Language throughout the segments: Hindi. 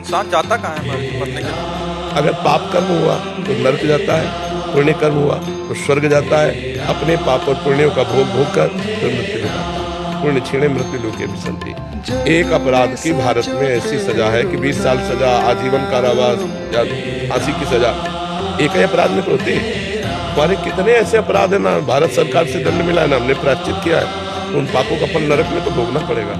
इंसान जाता कहाँ है मरने के लिए? अगर पाप कर्म हुआ तो नरक जाता है, पुण्य कर्म हुआ तो स्वर्ग जाता है। अपने पाप और पुण्यों का भोग भोग कर फिर मृत्यु में जाता है। पुण्य क्षीणे मृत्यु लोके विसंति। एक अपराध की भारत में ऐसी सजा है कि 20 साल सजा, आजीवन कारावास या फांसी की सजा एक ही अपराध में तो होती है। हमारे कितने ऐसे अपराध है ना, भारत सरकार से दंड मिला है ना, हमने प्रायश्चित किया है, तो उन पापों का फल नरक में तो भोगना पड़ेगा।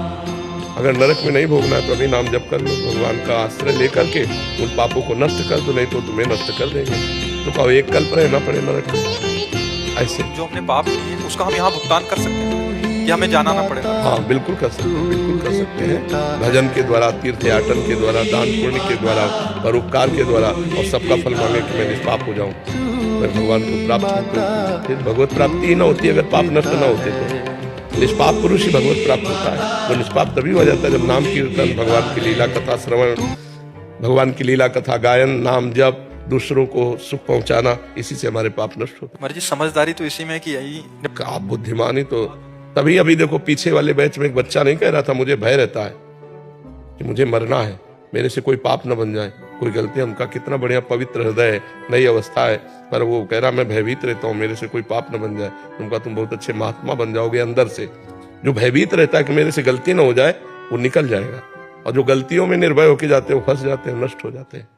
अगर नरक में नहीं भोगना है तो अभी नाम जप कर लो, भगवान का आश्रय लेकर के उन पापों को नष्ट कर दो, नहीं तो तुम्हें नष्ट कर देंगे। तो कहो एक कल्प रहना पड़े नरक में। ऐसे जो हमने पाप किए उसका हम यहाँ भुगतान कर सकते हैं कि हमें जाना ना पड़ेगा? हाँ बिल्कुल कर सकते हैं, बिल्कुल कर सकते हैं। भजन के द्वारा, तीर्थ याटन के द्वारा, दान पुण्य के द्वारा, परोपकार के द्वारा, और सबका फल मांगे कि मैं निष्पाप हो जाऊं, मैं भगवान को प्राप्त हूं। फिर भगवत प्राप्ति ही ना होती अगर पाप नष्ट ना होते तो। निष्पाप पुरुष ही भगवत प्राप्त होता है। तो निष्पाप तभी हो जाता है जब नाम कीर्तन, भगवान की लीला कथा श्रवण, भगवान की लीला कथा गायन, नाम जप, दूसरों को सुख पहुंचाना, इसी से हमारे पाप नष्ट होते हैं। हमारी जी समझदारी तो इसी में कि यही आप बुद्धिमानी तो तभी, अभी देखो पीछे वाले बैच में एक बच्चा नहीं कह रहा था मुझे भय रहता है कि मुझे मरना है, मेरे से कोई पाप न बन जाए, कोई गलती। उनका कितना बढ़िया पवित्र हृदय है, नई अवस्था है, पर वो कह रहा मैं भयभीत रहता हूँ मेरे से कोई पाप न बन जाए। उनका तुम बहुत अच्छे महात्मा बन जाओगे अंदर से। जो भयभीत रहता है कि मेरे से गलती न हो जाए वो निकल जाएगा, और जो गलतियों में निर्भय होके जाते हैं वो फंस जाते हैं, नष्ट हो जाते हैं।